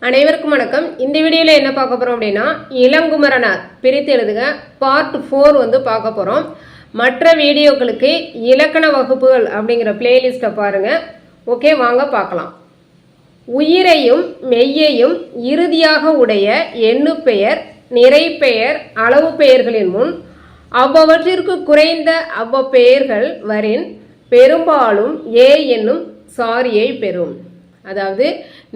அனைவருக்கும் வணக்கம். இந்த வீடியோவில் என்ன பார்க்க போகிறோம் அப்படின்னா இளங்குமரனார் பிரித்து எழுதுக பார்ட் 4 வந்து பார்க்க போகிறோம். மற்ற வீடியோக்களுக்கு இலக்கண வகுப்புகள் அப்படிங்கிற பிளேலிஸ்ட்டை பாருங்கள். ஓகே, வாங்க பார்க்கலாம். உயிரையும் மெய்யையும் இறுதியாக உடைய எண்ணுப்பெயர், நிறைப்பெயர், அளவு பெயர்களின் முன் அவ்வவற்றிற்கு குறைந்த அவ்வப்பெயர்கள் வரின் பெரும்பாலும் ஏ என்னும் சாரியை பெறும். அதாவது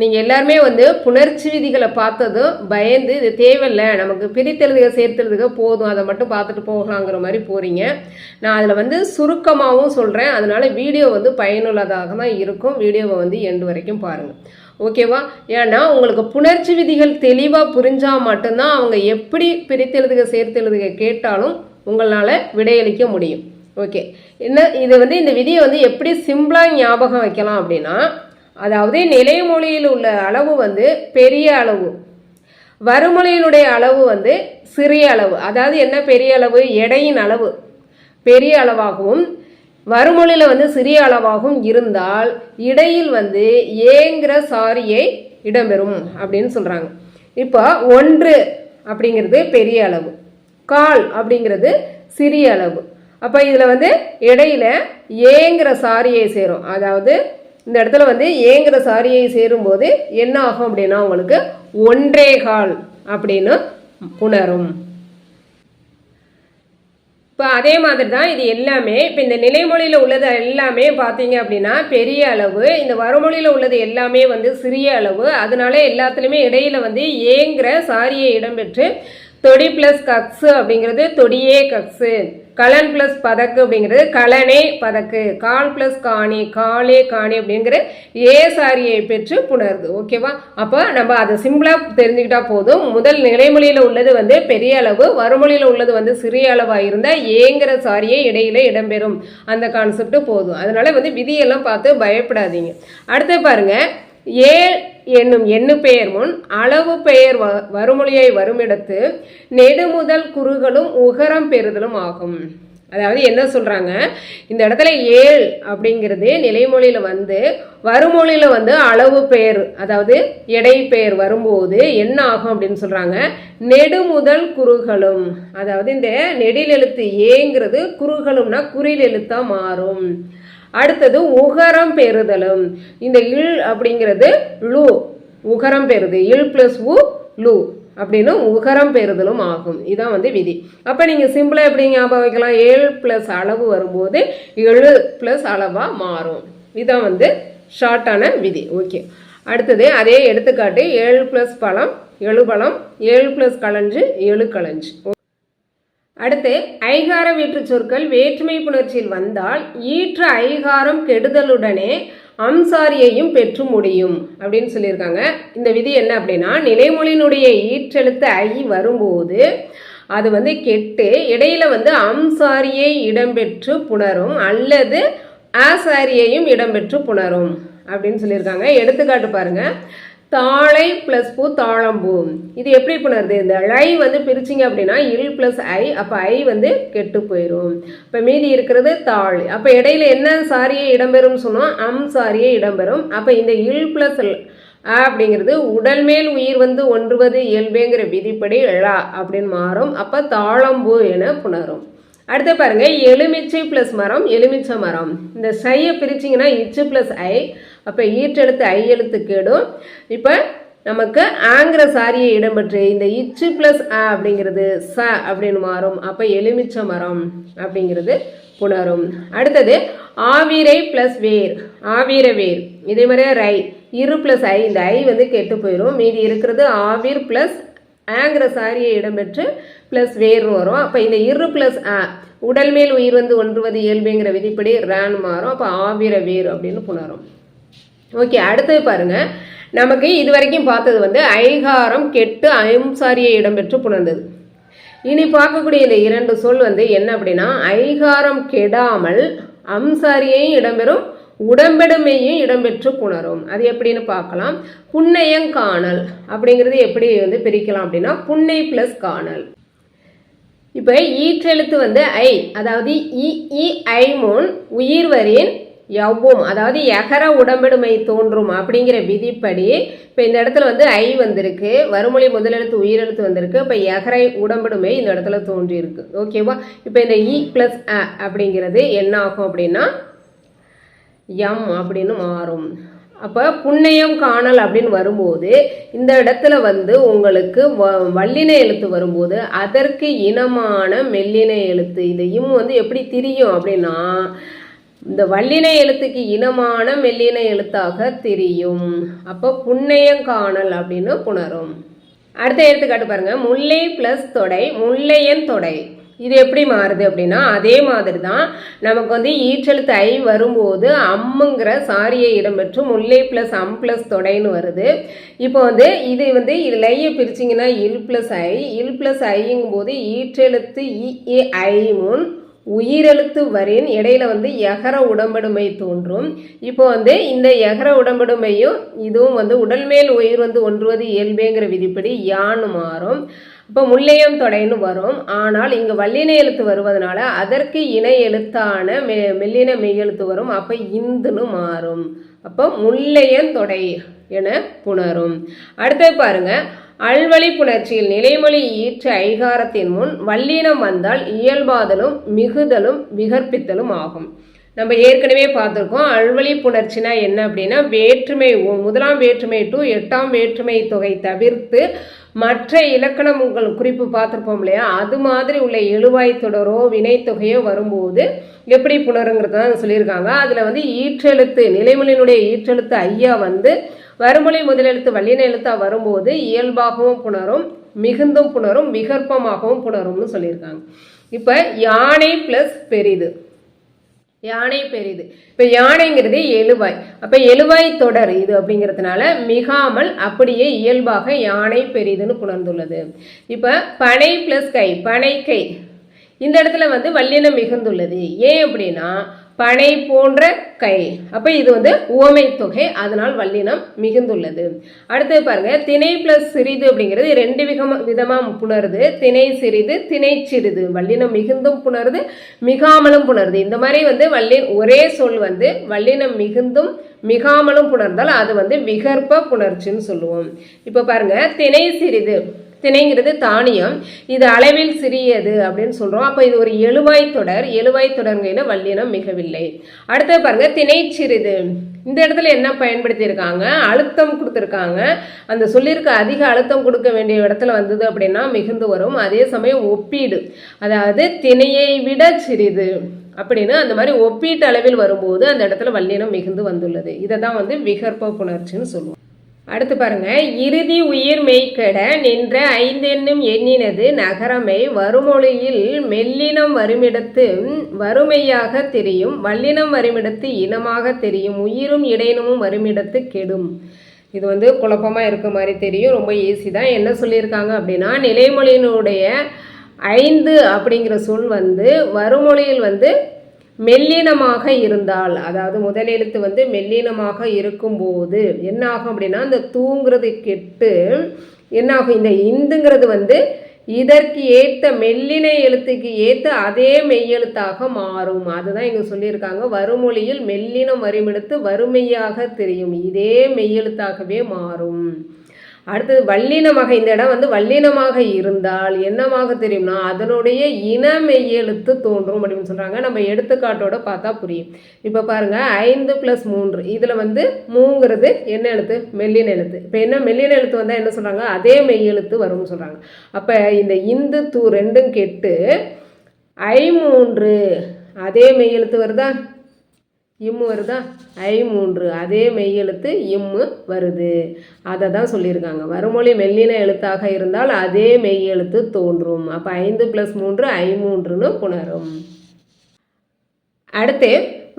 நீங்கள் எல்லாருமே வந்து புணர்ச்சி விதிகளை பார்த்ததும் பயந்து இது தேவையில்லை, நமக்கு பிரித்தெழுதுக சேர்த்தெழுதுக போதும், அதை மட்டும் பார்த்துட்டு போகலாங்கிற மாதிரி போகிறீங்க. நான் அதில் வந்து சுருக்கமாகவும் சொல்கிறேன், அதனால் வீடியோ வந்து பயனுள்ளதாக தான் இருக்கும். வீடியோவை வந்து எண்டு வரைக்கும் பாருங்கள், ஓகேவா? ஏன்னா உங்களுக்கு புணர்ச்சி விதிகள் தெளிவாக புரிஞ்சால் மட்டும்தான் அவங்க எப்படி பிரித்தெழுதுக சேர்த்தெழுதுக கேட்டாலும் உங்களால் விடையளிக்க முடியும். ஓகே, இது வந்து இந்த விதியை வந்து எப்படி சிம்பிளாக ஞாபகம் வைக்கலாம் அப்படின்னா, அதாவது நிலைமொழியில் உள்ள அளவு வந்து பெரிய அளவு, வறுமொழியினுடைய அளவு வந்து சிறிய அளவு. அதாவது என்ன பெரிய அளவு? எடையின் அளவு பெரிய அளவாகவும் வறுமொழியில் வந்து சிறிய அளவாகவும் இருந்தால் இடையில் வந்து ஏங்கிற சாரியை இடம்பெறும் அப்படின்னு சொல்கிறாங்க. இப்போ 1 அப்படிங்கிறது பெரிய அளவு, 1/4 அப்படிங்கிறது சிறிய அளவு. அப்போ இதில் வந்து இடையில ஏங்கிற சாரியை சேரும். அதாவது இந்த இடத்துல வந்து ஏங்கிற சாரியை சேரும்போது என்ன ஆகும் அப்படின்னா உங்களுக்கு 1/4 அப்படின்னு புணரும். இப்போ அதே மாதிரி தான் இது எல்லாமே. இப்போ இந்த நிலைமொழியில் உள்ளது எல்லாமே பார்த்தீங்க அப்படின்னா பெரிய அளவு, இந்த வறுமொழியில் உள்ளது எல்லாமே வந்து சிறிய அளவு. அதனால எல்லாத்துலேயுமே இடையில வந்து ஏங்கிற சாரியை இடம்பெற்று தொடி பிளஸ் கக்ஸு அப்படிங்கிறது தொடியே கக்ஸு, கலன் பிளஸ் பதக்கு அப்படிங்கிறது கலனே பதக்கு, கால் பிளஸ் காணி காலே காணி அப்படிங்கிற ஏ சாரியை பெற்று புணருது. ஓகேவா? அப்போ நம்ம அதை சிம்பிளாக தெரிஞ்சுக்கிட்டா போதும். முதல் நிலைமொழியில் உள்ளது வந்து பெரிய அளவு, வறுமொழியில் உள்ளது வந்து சிறிய அளவாக இருந்தால் ஏங்கிற சாரியை இடையில இடம்பெறும், அந்த கான்செப்ட் போதும். அதனால வந்து விதியெல்லாம் பார்த்து பயப்படாதீங்க. அடுத்து பாருங்க, ஏ என்னும் எண்ணு பெயர் முன் அளவு பெயர் வறுமொழியை வருமிடத்து நெடுமுதல் குறுகளும் உகரம் பெறுதலும் ஆகும். அதாவது என்ன சொல்றாங்க, இந்த இடத்துல ஏழ் அப்படிங்கிறது நிலைமொழியில வந்து வறுமொழியில வந்து அளவு பெயர் அதாவது எடை பெயர் வரும்போது என்ன ஆகும் அப்படின்னு சொல்றாங்க, நெடுமுதல் குறுகளும். அதாவது இந்த நெடில் எழுத்து ஏங்கிறது குறுகளும்னா குறில் எழுத்தா மாறும். அடுத்தது உகரம் பெறுதலும். இந்த இல் அப்படிங்கிறது லு, உகரம் பெறுது, இல் பிளஸ் உ லு அப்படின்னு உகரம் பெறுதலும் ஆகும். இதான் வந்து விதி. அப்போ நீங்கள் சிம்பிளாக எப்படி ஞாபகம் வைக்கலாம், 7 பிளஸ் அளவு வரும்போது 7 பிளஸ் அளவாக மாறும். இதான் வந்து ஷார்ட்டான விதி. ஓகே, அடுத்தது அதே எடுத்துக்காட்டு, 7 பிளஸ் பழம் 7 பழம், 7 பிளஸ் களஞ்சு 7 களஞ்சு. அடுத்து ஐகார வீற்று சொற்கள் வேற்றுமை புணர்ச்சியில் வந்தால் ஈற்ற ஐகாரம் கெடுதலுடனே அம்சாரியையும் பெற்று முடியும் அப்படின்னு சொல்லியிருக்காங்க. இந்த விதி என்ன அப்படின்னா, நிலைமொழியினுடைய ஈற்றெழுத்து ஐ வரும்போது அது வந்து கெட்டு இடையில வந்து அம்சாரியை இடம்பெற்று புணரும் அல்லது ஆசாரியையும் இடம்பெற்று புணரும் அப்படின்னு சொல்லியிருக்காங்க. எடுத்துக்காட்டு பாருங்க, தாழை பிளஸ் பூ தாழம்பூ. இது எப்படி புணருது? இந்த ஐ வந்து பிரிச்சிங்க அப்படின்னா இல் பிளஸ் ஐ, அப்போ ஐ வந்து கெட்டு போயிடும். இப்போ மீதி இருக்கிறது தாழ். அப்போ இடையில என்ன சாரியை இடம்பெறும் சொன்னோம், அம் சாரியை இடம்பெறும். அப்போ இந்த இல் பிளஸ் அப்படிங்கிறது உடல் மேல் உயிர் வந்து ஒன்றுவது இயல்புங்கிற விதிப்படி ழா அப்படின்னு மாறும். அப்போ தாழம்பூ என புணரும். அடுத்து பாருங்க, எலுமிச்சை பிளஸ் மரம் எலுமிச்சை மரம். இந்த சையை பிரிச்சிங்கன்னா இச்சு பிளஸ் ஐ, அப்போ ஈற்றெழுத்து ஐ எழுத்து கேடும். இப்போ நமக்கு ஆங்கிற சாரியை இடம்பெற்று இந்த இச்சு பிளஸ் அ அப்படிங்கிறது ச அப்படின்னு மாறும். அப்போ எலுமிச்சை மரம் அப்படிங்கிறது புணரும். அடுத்தது ஆவீரை பிளஸ் வேர் ஆவீர வேர். இதே மாதிரியே ரை இரு பிளஸ் ஐ, இந்த ஐ வந்து கெட்டு போயிடும். மீதி இருக்கிறது ஆவீர் பிளஸ் ஆங்கிற சாரியை இடம்பெற்று பிளஸ் வேர்னு வரும். அப்போ இந்த இரு பிளஸ் அ உடல் மேல் உயிர் வந்து ஒன்றுவது இயல்புங்கிற விதிப்படி ரேன் மாறும். அப்போ ஆவீர வேர் அப்படின்னு புணரும். ஓகே, அடுத்தது பாருங்க, நமக்கு இது வரைக்கும் பார்த்தது வந்து ஐகாரம் கெட்டு அம்சாரியை இடம்பெற்று புணர்ந்தது. இனி பார்க்கக்கூடிய இந்த 2 சொல் வந்து என்ன அப்படின்னா, ஐகாரம் கெடாமல் அம்சாரியையும் இடம்பெறும் உடம்பெடுமையும் இடம்பெற்று புணரும். அது எப்படின்னு பார்க்கலாம். புன்னையங்காணல் அப்படிங்கிறது எப்படி வந்து பிரிக்கலாம் அப்படின்னா, புன்னை பிளஸ் காணல். இப்போ ஈற்றெழுத்து வந்து ஐ, அதாவது இ ஐ முன் உயிர் வரின் யவ்வும், அதாவது எகர உடம்பெடுமை தோன்றும் அப்படிங்கிற விதிப்படி இப்போ இந்த இடத்துல வந்து ஐ வந்திருக்கு, வறுமொழி முதலெழுத்து உயிரெழுத்து வந்திருக்கு. இப்போ எகரை உடம்பெடுமை இந்த இடத்துல தோன்றியிருக்கு. ஓகேவா? இப்போ இந்த இ ப்ளஸ் அ அப்படிங்கிறது என்ன ஆகும் அப்படின்னா எம் அப்படின்னு மாறும். அப்போ புண்ணியம் காணல் அப்படின்னு வரும்போது இந்த இடத்துல வந்து உங்களுக்கு வல்லின எழுத்து வரும்போது அதற்கு இனமான மெல்லின எழுத்து இந்த இம் வந்து எப்படி திரியும் அப்படின்னா இந்த வல்லின எழுத்துக்கு இனமான மெல்லின எழுத்தாக தெரியும். அப்போ புண்ணியங்காணல் அப்படின்னு புணரும். அடுத்த எடுத்துக்காட்டு பாருங்க, முல்லை பிளஸ் தொடை முல்லையன் தொடை. இது எப்படி மாறுது அப்படின்னா அதே மாதிரி தான் நமக்கு வந்து ஈற்றெழுத்து ஐ வரும்போது அம்முங்கிற சாரியை இடம்பெற்று முல்லை பிளஸ் அம் பிளஸ் தொடைன்னு வருது. இப்போ வந்து இது லையை பிரிச்சிங்கன்னா இல் பிளஸ் ஐங்கும் போது ஈற்றெழுத்து இ ஐ முன் உயிரெழுத்து வரின் இடையில வந்து எகர உடம்படுமை தோன்றும். இப்போ வந்து இந்த எகர உடம்படுமையும் இதுவும் வந்து உடல் மேல் உயிர் வந்து ஒன்றுவது இயல்பேங்கிற விதிப்படி யான்னு மாறும். இப்போ முல்லையம் தொடைன்னு வரும். ஆனால் இங்கு வல்லின எழுத்து வருவதனால அதற்கு இணை எழுத்தான மெல்லின மெய்யெழுத்து வரும். அப்போ இந்துன்னு மாறும். அப்போ முல்லையன் தொடை என புணரும். அடுத்து பாருங்க, அல்வழி புணர்ச்சியில் நிலைமொழி ஈற்ற ஐகாரத்தின் முன் வல்லினம் வந்தால் இயல்பாதலும் மிகுதலும் விகற்பித்தலும் ஆகும். நம்ம ஏற்கனவே பார்த்துருக்கோம். அல்வழி புணர்ச்சினா என்ன அப்படின்னா வேற்றுமை முதலாம் வேற்றுமை டு 8ஆம் வேற்றுமை தொகை தவிர்த்து மற்ற இலக்கணங்கள் குறிப்பு பார்த்துருப்போம் இல்லையா, அது மாதிரி உள்ள எழுவாய் தொடரோ வினைத்தொகையோ வரும்போது எப்படி புணருங்கிறது தான் சொல்லியிருக்காங்க. அதில் வந்து ஈற்றெழுத்து நிலைமொழியினுடைய ஈற்றெழுத்து ஐயா வந்து வறுமொழி முதலெழுத்து வல்லின எழுத்தா வரும்போது இயல்பாகவும் புணரும், மிகுந்தும் புணரும், விகற்பமாகவும் புணரும்னு சொல்லியிருக்காங்க. இப்போ யானை பிளஸ் பெரிது, யானை பெரிது. இப்போ யானைங்கிறது எழுவாய். அப்போ எழுவாய் தொடர் இது அப்படிங்கிறதுனால மிகாமல் அப்படியே இயல்பாக யானை பெரிதுன்னு புணர்ந்துள்ளது. இப்போ பனை பிளஸ் கை பனை கை, இந்த இடத்துல வந்து வல்லினம் மிகுந்துள்ளது. ஏன் அப்படின்னா பனை போன்ற கை. அப்போ இது வந்து உவமை தொகை, அதனால் வல்லினம் மிகுந்துள்ளது. அடுத்து பாருங்க, திணை பிளஸ் சிறிது அப்படிங்கிறது ரெண்டு விதமாக புணருது. திணை சிறிது திணை சிறிது, வல்லினம் மிகுந்தும் புணருது மிகாமலும் புணருது. இந்த மாதிரி வந்து ஒரே சொல் வந்து வல்லினம் மிகுந்தும் மிகாமலும் புணர்ந்தால் அது வந்து விகற்ப புணர்ச்சின்னு சொல்லுவோம். இப்போ பாருங்க, திணை சிறிது, திணைங்கிறது தானியம், இது அளவில் சிறியது அப்படின்னு சொல்கிறோம். அப்போ இது ஒரு எழுவாய் தொடர், எழுவாய் தொடர்கையில் வல்லினம் மிகவில்லை. அடுத்து பாருங்க, திணை சிறிது, இந்த இடத்துல என்ன பயன்படுத்தியிருக்காங்க, அழுத்தம் கொடுத்துருக்காங்க. அந்த சொல்லியிருக்க அதிக அழுத்தம் கொடுக்க வேண்டிய இடத்துல வந்தது அப்படின்னா மிகுந்து வரும். அதே சமயம் ஒப்பீடு, அதாவது திணையை விட சிறிது அப்படின்னு அந்த மாதிரி ஒப்பீட்டு அளவில் வரும்போது அந்த இடத்துல வல்லினம் மிகுந்து வந்துள்ளது. இதை தான் வந்து விகற்ப புணர்ச்சின்னு சொல்லுவோம். அடுத்து பாருங்க, இறுதி உயிர் மெய்கெட நின்ற ஐந்தென்னும் எண்ணினது நகரமை வருமொழியில் மெல்லினம் வருமிடத்து வறுமையாக தெரியும், வல்லினம் வருமிடத்து இனமாக தெரியும், உயிரும் இடையினமும் வருமிடத்து கெடும். இது வந்து குழப்பமாக இருக்க மாதிரி தெரியும், ரொம்ப ஈஸி தான். என்ன சொல்லியிருக்காங்க அப்படின்னா நிலைமொழியினுடைய 5 அப்படிங்கிற சொல் வந்து வருமொழியில் வந்து மெல்லினமாக இருந்தால், அதாவது முதல் எழுத்து வந்து மெல்லினமாக இருக்கும்போது என்ன ஆகும் அப்படின்னா இந்த தூங்கிறது கெட்டு என்ன ஆகும், இந்த இந்துங்கிறது வந்து இதற்கு ஏற்ற மெல்லின எழுத்துக்கு ஏற்ற அதே மெய்யெழுத்தாக மாறும். அதுதான் இங்கே சொல்லியிருக்காங்க. வருமொழியில் மெல்லினம் வரிமெடுத்து வறுமையாக தெரியும், இதே மெய்யெழுத்தாகவே மாறும். அடுத்தது வல்லினமாக, இந்த இடம் வந்து வல்லினமாக இருந்தால் என்னமாக தெரியும்னா அதனுடைய இன மெய்யெழுத்து தோன்றும் அப்படின்னு சொல்கிறாங்க. நம்ம எடுத்துக்காட்டோட பார்த்தா புரியும். இப்போ பாருங்கள், 5 + 3, இதில் வந்து மூங்கிறது என்ன எழுத்து, மெல்லின எழுத்து. இப்போ என்ன மெல்லின எழுத்து வந்தால் என்ன சொல்கிறாங்க, அதே மெய்யெழுத்து வரும்னு சொல்கிறாங்க. அப்போ இந்த இந்து தூ ரெண்டும் கெட்டு 3 அதே மெய்யெழுத்து வருதா, இம்மு வருதா, 3 அதே மெய்யெழுத்து இம்மு வருது. அதை தான் சொல்லியிருக்காங்க. வருமொழி மெல்லின எழுத்தாக இருந்தால் அதே மெய்யெழுத்து தோன்றும். அப்போ 5 + 3 3ன்னு புணரும். அடுத்து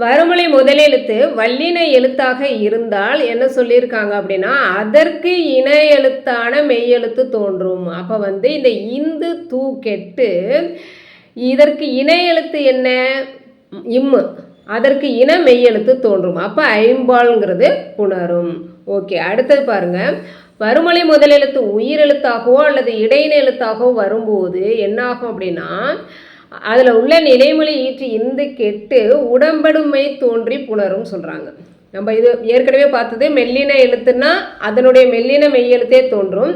வருமொழி முதலெழுத்து வல்லின எழுத்தாக இருந்தால் என்ன சொல்லியிருக்காங்க அப்படின்னா அதற்கு இன எழுத்தான மெய்யெழுத்து தோன்றும். அப்போ வந்து இந்த இந்து தூ கெட்டு இதற்கு இன எழுத்து என்ன, இம்மு, அதற்கு இன மெய்யெழுத்து தோன்றும். அப்போ ஐம்பால்ங்கிறது புணரும். ஓகே, அடுத்தது பாருங்க, வருமொழி முதலெழுத்து உயிரெழுத்தாகவோ அல்லது இடையின எழுத்தாகவோ வரும்போது என்னாகும் அப்படின்னா அதில் உள்ள நிலைமொழி ஈற்று இந்து கெட்டு உடம்படுமை தோன்றி புணரும் சொல்கிறாங்க. நம்ம இது ஏற்கனவே பார்த்தது மெல்லின எழுத்துன்னா அதனுடைய மெல்லின மெய்யெழுத்தே தோன்றும்.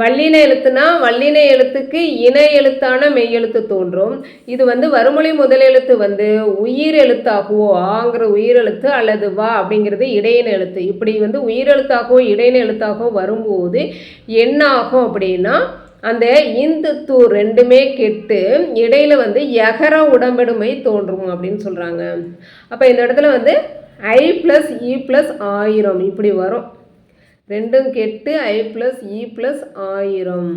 வல்லின எழுத்துனா வல்லின எழுத்துக்கு இன எழுத்தான மெய்யெழுத்து தோன்றும். இது வறுமொழி முதல் எழுத்து உயிர் எழுத்தாகவோ ஆங்கிற உயிரெழுத்து அல்லது வா அப்படிங்கிறது இடையின எழுத்து. இப்படி உயிரெழுத்தாகவோ இடையின எழுத்தாகவோ வரும்போது என்ன ஆகும் அப்படின்னா அந்த இந்து தூ ரெண்டுமே கெட்டு இடையில யகர உடம்படுமை தோன்றும் அப்படின்னு சொல்கிறாங்க. அப்போ இந்த இடத்துல I + E + 1000 இப்படி வரும். ரெண்டும் கெட்டு I + E + 1000.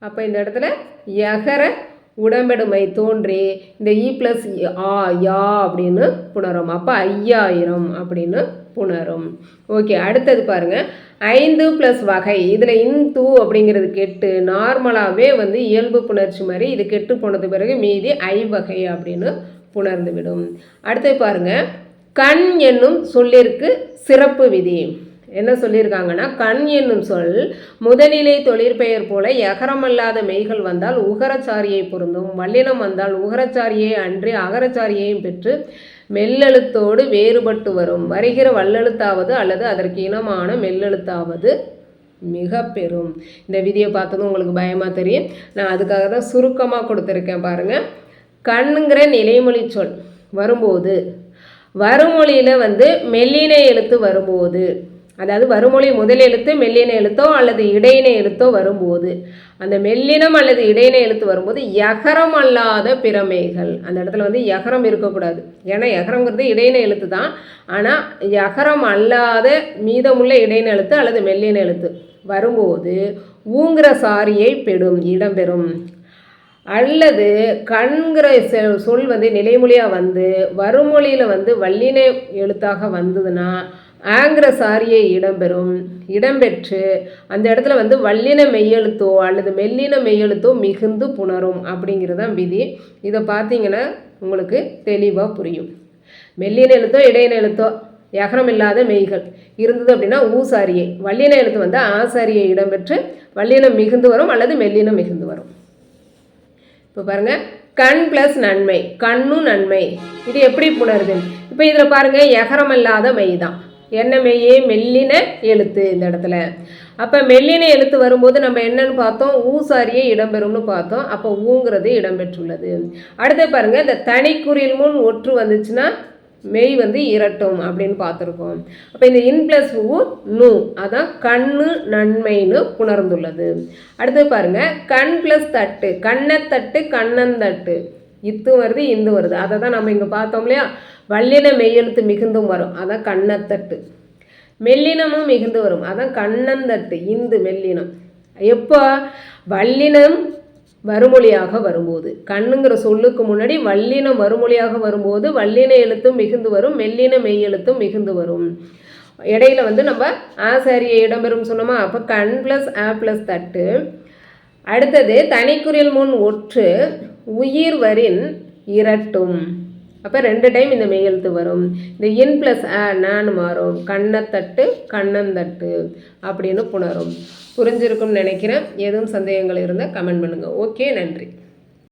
அப்போ இந்த இடத்துல யகர உடம்படுமை தோன்றி இந்த E + யா அப்படின்னு புணரும். அப்போ 5000 அப்படின்னு புணரும். ஓகே, அடுத்தது பாருங்கள். 5 + வகை. இதில் இந்து அப்படிங்கிறது கெட்டு நார்மலாகவே இயல்பு புணர்ச்சி மாதிரி இது கெட்டு போனது பிறகு மீதி ஐவகை அப்படின்னு புணர்ந்து விடும். அடுத்து பாருங்க, கண் என்னும் சொல்லிற்கு சிறப்பு விதி என்ன சொல்லியிருக்காங்கன்னா, கண் என்னும் சொல் முதநிலை தொழிற்பெயர் போல யகரமல்லாத மெய்கள் வந்தால் உகரச்சாரியை பொருந்தும். வல்லினம் வந்தால் உகரச்சாரியை அன்றி அகரச்சாரியையும் பெற்று மெல்லெழுத்தோடு வேறுபட்டு வரும். வருகிற வல்லெழுத்தாவது அல்லது அதற்கு இனமான மெல்லெழுத்தாவது மிக பெரும். இந்த விதியை பார்த்ததும் உங்களுக்கு பயமாக தெரியும். நான் அதுக்காக தான் சுருக்கமாக கொடுத்துருக்கேன் பாருங்கள். கண்ணுங்கிற நிலைமொழி சொல் வரும்போது வறுமொழியில் மெல்லின எழுத்து வரும்போது, அதாவது வறுமொழி முதல் எழுத்து மெல்லின எழுத்தோ அல்லது இடையின எழுத்தோ வரும்போது, அந்த மெல்லினம் அல்லது இடையின எழுத்து வரும்போது யகரம் அல்லாத பிறமைகள், அந்த இடத்துல யகரம் இருக்கக்கூடாது. ஏன்னா யகரங்கிறது இடையின எழுத்து தான். ஆனால் யகரம் அல்லாத மீதமுள்ள இடையின எழுத்து அல்லது மெல்லின எழுத்து வரும்போது ஊங்கிற சாரியை இடம்பெறும். அல்லது கண்கிற சொல் நிலைமொழியாக வறுமொழியில் வல்லின எழுத்தாக வந்ததுன்னா ஆங்கிற சாரியை இடம்பெற்று அந்த இடத்துல வல்லின மெய்யெழுத்தோ அல்லது மெல்லின மெய்யெழுத்தோ மிகுந்து புணரும் அப்படிங்கிறதான் விதி. இதை பார்த்தீங்கன்னா உங்களுக்கு தெளிவாக புரியும். மெல்லின எழுத்தோ இடையின எழுத்தோ யகரம் இல்லாத மெய்கள் இருந்தது அப்படின்னா ஊசாரியை, வல்லின எழுத்து ஆசாரியை இடம்பெற்று வல்லினம் மிகுந்து வரும் அல்லது மெல்லினம் மிகுந்து வரும். இப்போ பாருங்கள், கண் + நன்மை, கண்ணும் நன்மை, இது எப்படி புணருது? இப்போ இதில் பாருங்கள், யகரம் இல்லாத மெய் தான். என்ன மெய்யே? மெல்லின எழுத்து இந்த இடத்துல. அப்போ மெல்லின எழுத்து வரும்போது நம்ம என்னன்னு பார்த்தோம்? ஊசாரியை இடம்பெறும்னு பார்த்தோம். அப்போ ஊங்கிறது இடம்பெற்றுள்ளது. அடுத்து பாருங்கள், இந்த தனிக்குறில் முன் ஒற்று வந்துச்சுன்னா மெய் இரட்டும் அப்படின்னு பார்த்துருக்கோம். அப்போ இந்த இன் + ஊ நூ அதான் கண்ணு நன்மைன்னு புணர்ந்துள்ளது. அடுத்து பாருங்கள், கண் + தட்டு, கண்ணத்தட்டு கண்ணந்தட்டு, இத்து வருது இந்து வருது. அதை தான் நம்ம இங்கே பார்த்தோம் இல்லையா? வல்லின மெய்யெழுத்து மிகுந்தும் வரும், அதான் கண்ணத்தட்டு. மெல்லினமும் மிகுந்து வரும், அதான் கண்ணந்தட்டு. இந்து மெல்லினம் எப்போ? வல்லினம் வறுமொழியாக வரும்போது. கண்ணுங்கிற சொல்லுக்கு முன்னாடி வல்லினம் வறுமொழியாக வரும்போது வல்லின எழுத்தும் மிகுந்து வரும், மெல்லின மெய் எழுத்தும் மிகுந்து வரும். இடையில நம்ம ஆசாரியை இடம்பெறும் சொன்னோமா? அப்போ கண் + ஆ + தட்டு. அடுத்தது தனிக்குறில் முன் ஒற்று உயிர் வரின் இரட்டும். அப்போ 2 டைம் இந்த மெய்யெழுத்து வரும். இந்த இன் + ஆ நான் மாறும், கண்ணத்தட்டு கண்ணந்தட்டு அப்படின்னு புணரும். புரிஞ்சிருக்கும்னு நினைக்கிறேன். எதுவும் சந்தேகங்கள் இருந்தால் கமெண்ட் பண்ணுங்கள். ஓகே, நன்றி.